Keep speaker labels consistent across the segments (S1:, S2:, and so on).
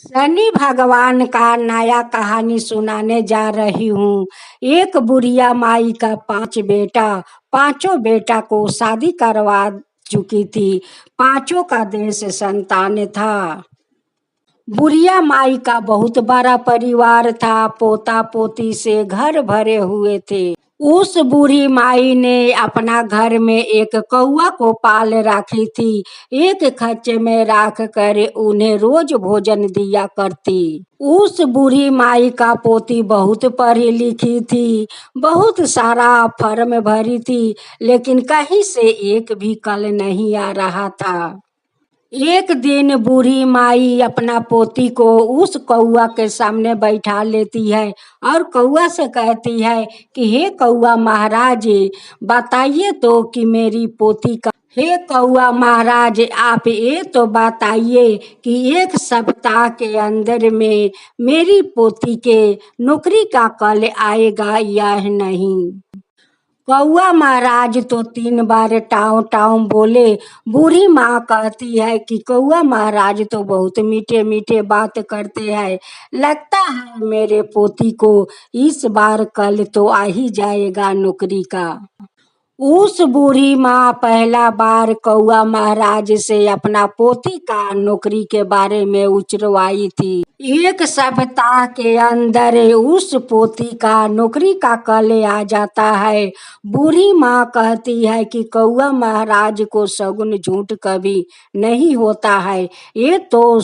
S1: शनि भगवान का नया कहानी सुनाने जा रही हूँ। एक बुढ़िया माई का 5 बेटा, पांचों बेटा को शादी करवा चुकी थी। पांचों का देश संतान था। बुढ़िया माई का बहुत बड़ा परिवार था। पोता पोती से घर भरे हुए थे। उस बूढ़ी माई ने अपना घर में एक कौआ को पाल रखी थी। एक खच्चे में रख कर उन्हें रोज भोजन दिया करती। उस बूढ़ी माई का पोती बहुत पढ़ी लिखी थी, बहुत सारा फॉर्म भरी थी, लेकिन कहीं से एक भी कल नहीं आ रहा था। एक दिन बूढ़ी माई अपना पोती को उस कौआ के सामने बैठा लेती है और कौआ से कहती है कि हे कौआ महाराज, बताइए तो कि मेरी पोती का। हे कौआ महाराज, आप ये तो बताइए कि एक सप्ताह के अंदर में मेरी पोती के नौकरी का कल आएगा या नहीं। कौआ महाराज तो 3 बार टाँव टाँव बोले। बूढ़ी माँ कहती है कि कौआ महाराज तो बहुत मीठे मीठे बात करते हैं, लगता है मेरे पोती को इस बार कल तो आ ही जाएगा नौकरी का। उस बूढ़ी माँ पहला बार कौआ महाराज से अपना पोती का नौकरी के बारे में उचरवाई थी। एक सप्ताह के अंदर उस पोती का नौकरी का कल आ जाता है। बूढ़ी माँ कहती है कि कौआ महाराज को शगुन झूठ कभी नहीं होता है। ये तो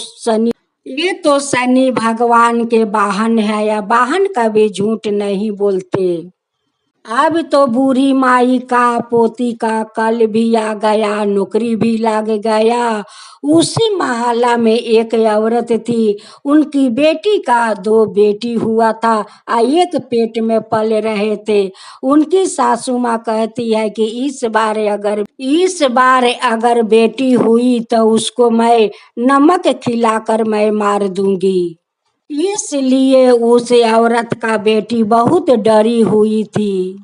S1: शनि भगवान के वाहन है, या वाहन कभी झूठ नहीं बोलते। अब तो बूढ़ी माई का पोती का कल भी आ गया, नौकरी भी लग गया। उसी मोहल्ला में एक औरत थी। उनकी बेटी का 2 बेटी हुआ था और एक पेट में पल रहे थे। उनकी सासू माँ कहती है कि इस बार अगर बेटी हुई तो उसको मैं नमक खिलाकर मैं मार दूंगी। इसलिए उस औरत का बेटी बहुत डरी हुई थी।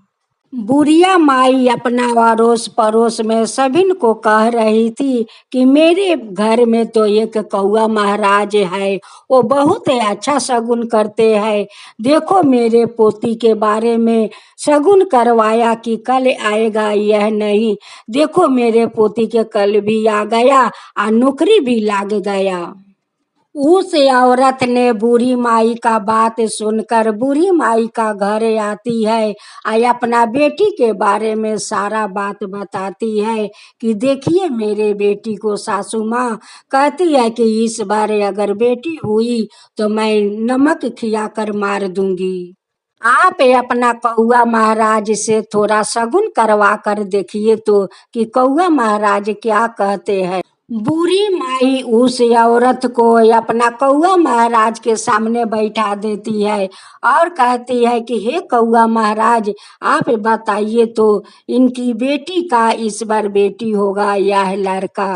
S1: बुढ़िया माई अपना अड़ोस पड़ोस में सभी को कह रही थी कि मेरे घर में तो एक कौआ महाराज है, वो बहुत अच्छा शगुन करते हैं। देखो मेरे पोती के बारे में शगुन करवाया कि कल आएगा यह नहीं। देखो मेरे पोती के कल भी आ गया और नौकरी भी लग गया। उस औरत ने बूढ़ी माई का बात सुनकर बूढ़ी माई का घर आती है और अपना बेटी के बारे में सारा बात बताती है कि देखिए मेरे बेटी को। सासू माँ कहती है कि इस बार अगर बेटी हुई तो मैं नमक खियाकर मार दूंगी। आप अपना कौआ महाराज से थोड़ा शगुन करवा कर देखिए तो कि कौआ महाराज क्या कहते हैं। बूढ़ी माई उस औरत को अपना कौआ महाराज के सामने बैठा देती है और कहती है कि हे कौआ महाराज, आप बताइए तो इनकी बेटी का इस बार बेटी होगा या लड़का।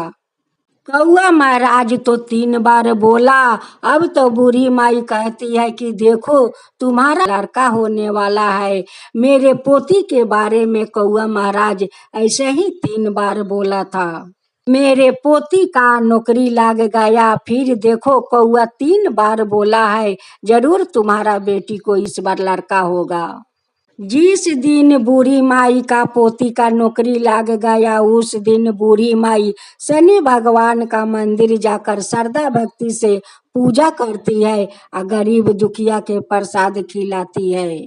S1: कौआ महाराज तो 3 बार बोला। अब तो बूढ़ी माई कहती है कि देखो तुम्हारा लड़का होने वाला है। मेरे पोती के बारे में कौआ महाराज ऐसे ही 3 बार बोला था। मेरे पोती का नौकरी लग गया। फिर देखो कौआ 3 बार बोला है, जरूर तुम्हारा बेटी को इस बार लड़का होगा। जिस दिन बूढ़ी माई का पोती का नौकरी लग गया उस दिन बूढ़ी माई शनि भगवान का मंदिर जाकर श्रद्धा भक्ति से पूजा करती है और गरीब दुखिया के प्रसाद खिलाती है।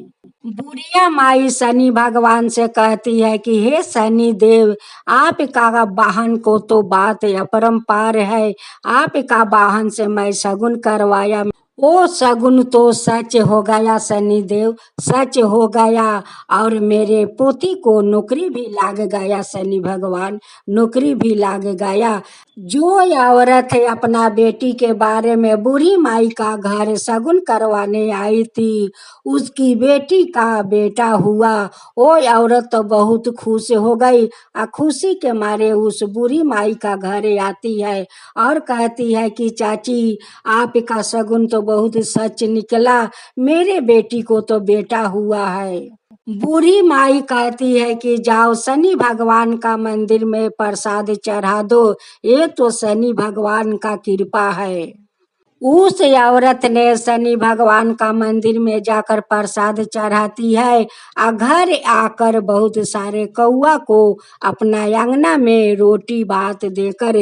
S1: बुढ़िया माई शनि भगवान से कहती है कि हे शनि देव, आपका वाहन को तो बात अपरंपार है। आपका वाहन से मैं शगुन करवाया, वो शगुन तो सच हो गया। शनि देव सच हो गया और मेरे पोती को नौकरी भी लग गया। शनि भगवान नौकरी भी लग गया। जो औरत है अपना बेटी के बारे में बूढ़ी माई का घर शगुन करवाने आई थी, उसकी बेटी का बेटा हुआ। वो औरत तो बहुत खुश हो गई और खुशी के मारे उस बूढ़ी माई का घर आती है और कहती है कि चाची, आपका शगुन तो बहुत सच निकला, मेरे बेटी को तो बेटा हुआ है। बूढ़ी माई कहती है कि जाओ शनि भगवान का मंदिर में प्रसाद चढ़ा दो, ये तो शनि भगवान का कृपा है। उस औरत ने शनि भगवान का मंदिर में जाकर प्रसाद चढ़ाती है और घर आकर बहुत सारे कौआ को अपना अंगना में रोटी भात देकर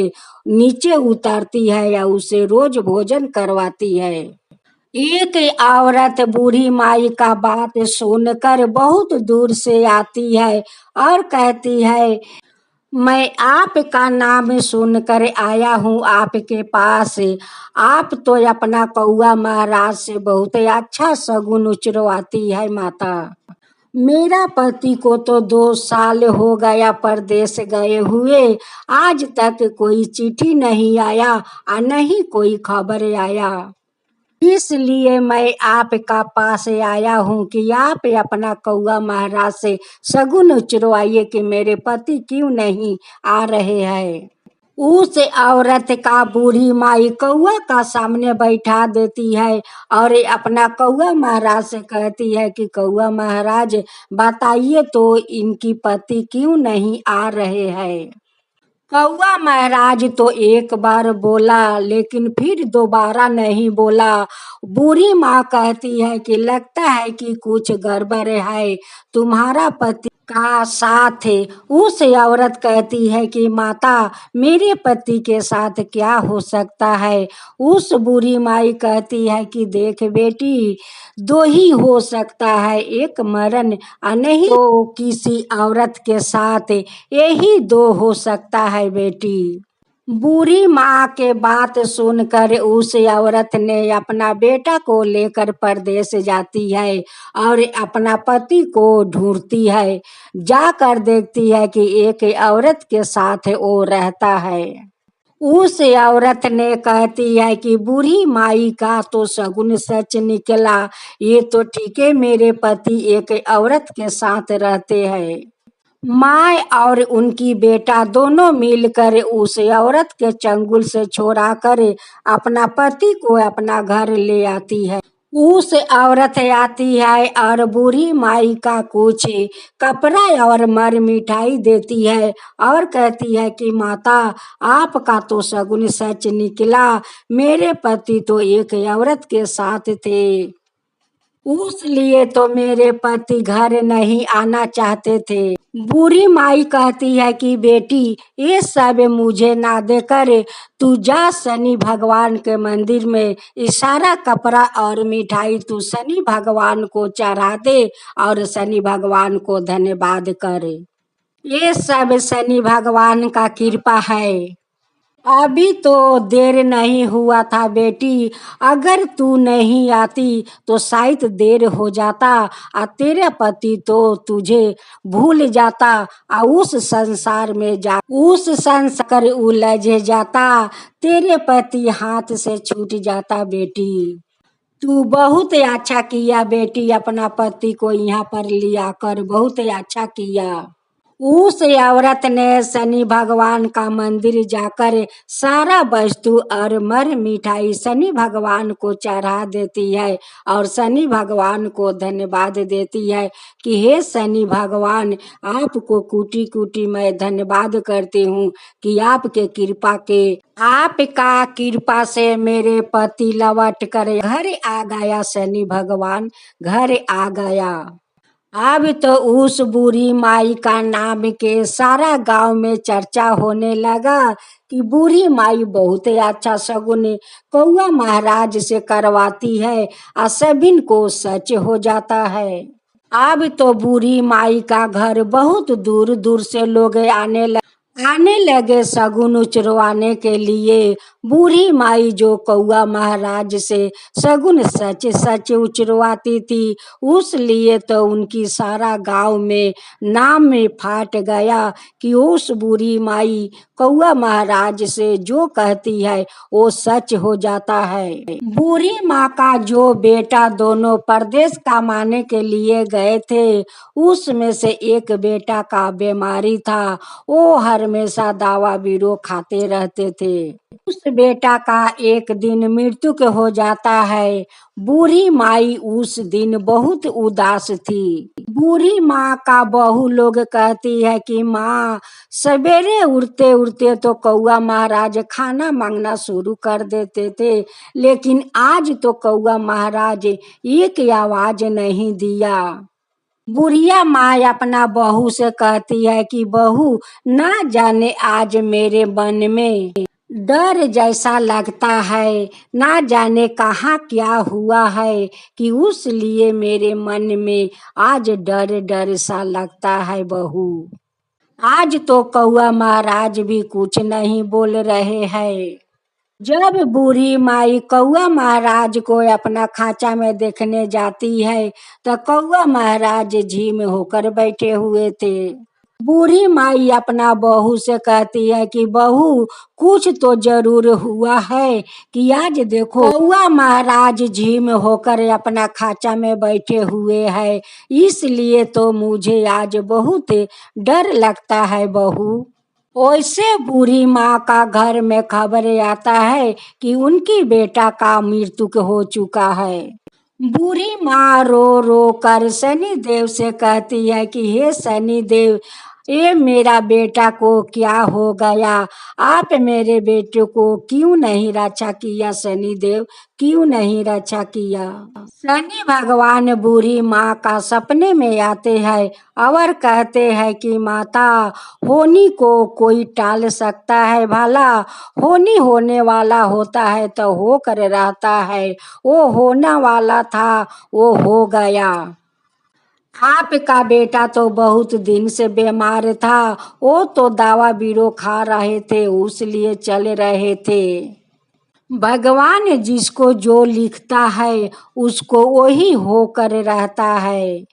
S1: नीचे उतारती है या उसे रोज भोजन करवाती है। एक औरत बूढ़ी माई का बात सुनकर बहुत दूर से आती है और कहती है, मैं आपका नाम सुनकर आया हूँ आपके पास। आप तो अपना कौआ महाराज से बहुत अच्छा शगुन उचरवाती है माता। मेरा पति को तो 2 साल हो गया परदेश गए हुए, आज तक कोई चिट्ठी नहीं आया और नहीं कोई खबर आया। इसलिए मैं आपका पास आया हूँ कि आप अपना कौआ महाराज से शगुन उचरवाइए कि मेरे पति क्यों नहीं आ रहे हैं। उस औरत का बूढ़ी माई कौआ का सामने बैठा देती है और अपना कौआ महाराज से कहती है कि कौआ महाराज बताइए तो इनकी पति क्यों नहीं आ रहे हैं। कौआ महाराज तो एक बार बोला लेकिन फिर दोबारा नहीं बोला। बूढ़ी माँ कहती है कि लगता है कि कुछ गड़बड़ है, तुम्हारा पति का साथ है। उस औरत कहती है कि माता मेरे पति के साथ क्या हो सकता है। उस बूढ़ी माई कहती है कि देख बेटी, दो ही हो सकता है, एक मरण और नहीं तो किसी औरत के साथ, यही दो हो सकता है बेटी। बूढ़ी माँ के बात सुनकर उस औरत ने अपना बेटा को लेकर परदेश जाती है और अपना पति को ढूंढती है। जाकर देखती है कि एक औरत के साथ वो रहता है। उस औरत ने कहती है कि बूढ़ी माई का तो शगुन सच निकला, ये तो ठीक है, मेरे पति एक औरत के साथ रहते हैं। माँ और उनकी बेटा दोनों मिलकर उस औरत के चंगुल से छोड़ा कर अपना पति को अपना घर ले आती है। उस औरत आती है और बूढ़ी माई का कुछ कपड़ा और मर मिठाई देती है और कहती है कि माता आपका तो शगुन सच निकला, मेरे पति तो एक औरत के साथ थे, उसलिए तो मेरे पति घर नहीं आना चाहते थे। बूढ़ी माई कहती है कि बेटी ये सब मुझे ना देकर तू जा शनि भगवान के मंदिर में, सारा कपड़ा और मिठाई तू शनि भगवान को चढ़ा दे और शनि भगवान को धन्यवाद करे। ये सब शनि भगवान का कृपा है। अभी तो देर नहीं हुआ था बेटी, अगर तू नहीं आती तो शायद देर हो जाता और तेरे पति तो तुझे भूल जाता और उस संसार में जा उस संसार उलझ जाता, तेरे पति हाथ से छूट जाता बेटी। तू बहुत अच्छा किया बेटी, अपना पति को यहाँ पर लिया कर बहुत अच्छा किया। उस औरत ने शनि भगवान का मंदिर जाकर सारा वस्तु और मर मिठाई शनि भगवान को चढ़ा देती है और शनि भगवान को धन्यवाद देती है कि हे शनि भगवान, आपको कोटि कोटि मैं धन्यवाद करती हूँ कि आपका कृपा से मेरे पति लौट कर घर आ गया, शनि भगवान घर आ गया। अब तो उस बूढ़ी माई का नाम के सारा गांव में चर्चा होने लगा कि बूढ़ी माई बहुत अच्छा शगुन कौआ महाराज से करवाती है और सभी को सच हो जाता है। अब तो बूढ़ी माई का घर बहुत दूर दूर से लोग आने लगे शगुन उचरवाने के लिए। बूढ़ी माई जो कौआ महाराज से शगुन सच सच उचरवाती थी, उस लिए तो उनकी सारा गांव में नाम में फाट गया कि उस बूढ़ी माई कौआ महाराज से जो कहती है वो सच हो जाता है। बूढ़ी माँ का जो बेटा दोनों परदेश कमाने के लिए गए थे, उसमें से एक बेटा का बीमारी था, वो हमेशा दवा बीरो खाते रहते थे। उस बेटा का एक दिन मृत्यु के हो जाता है। बूढ़ी माई उस दिन बहुत उदास थी। बूढ़ी माँ का बहू लोग कहती है कि माँ, सवेरे उठते उठते तो कौआ महाराज खाना मांगना शुरू कर देते थे, लेकिन आज तो कौआ महाराज एक आवाज नहीं दिया। बुढ़िया माँ अपना बहू से कहती है कि बहू, ना जाने आज मेरे मन में डर जैसा लगता है, ना जाने कहाँ क्या हुआ है कि उस लिए मेरे मन में आज डर डर सा लगता है बहू। आज तो कौआ महाराज भी कुछ नहीं बोल रहे हैं। जब बूढ़ी माई कौआ महाराज को अपना खांचा में देखने जाती है तो कौआ महाराज झीम होकर बैठे हुए थे। बूढ़ी माई अपना बहू से कहती है कि बहू, कुछ तो जरूर हुआ है कि आज देखो कौआ महाराज झीम होकर अपना खांचा में बैठे हुए हैं, इसलिए तो मुझे आज बहुत डर लगता है बहू। वैसे बूढ़ी माँ का घर में खबर आता है कि उनकी बेटा का मृत्यु हो चुका है। बूढ़ी माँ रो रो कर शनि देव से कहती है कि हे शनि देव, ये मेरा बेटा को क्या हो गया? आप मेरे बेटे को क्यों नहीं रक्षा किया? शनि देव, क्यों नहीं रक्षा किया? शनि भगवान बूढ़ी माँ का सपने में आते हैं और कहते हैं कि माता, होनी को कोई टाल सकता है भला? होनी होने वाला होता है तो होकर रहता है, वो होना वाला था वो हो गया। आपका बेटा तो बहुत दिन से बीमार था, वो तो दवा बीरो खा रहे थे, उस लिए चल रहे थे। भगवान जिसको जो लिखता है उसको वही होकर रहता है।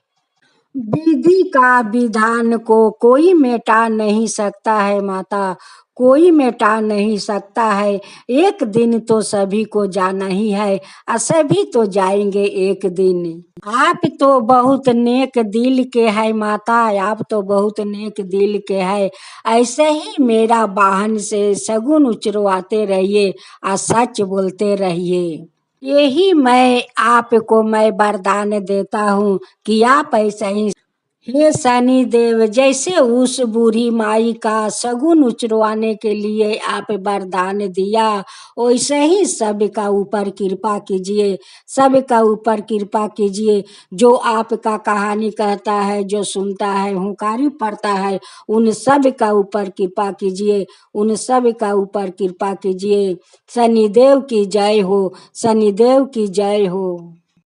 S1: विधि का विधान को कोई मिटा नहीं सकता है माता, कोई मिटा नहीं सकता है। एक दिन तो सभी को जाना ही है और सभी तो जाएंगे एक दिन। आप तो बहुत नेक दिल के है माता, आप तो बहुत नेक दिल के है। ऐसे ही मेरा वाहन से शगुन उचरवाते रहिए और सच बोलते रहिए। यही मैं वरदान देता हूँ कि आप ऐसे ही, हे शनि देव, जैसे उस बूढ़ी माई का शगुन उचरवाने के लिए आप वरदान दिया, वैसे ही सबका ऊपर कृपा कीजिए, सबका ऊपर कृपा कीजिए। जो आपका कहानी कहता है, जो सुनता है, हुंकारी पड़ता है, उन सब का ऊपर कृपा कीजिए, उन सब का ऊपर कृपा कीजिए। शनिदेव की जय हो, शनिदेव की जय हो।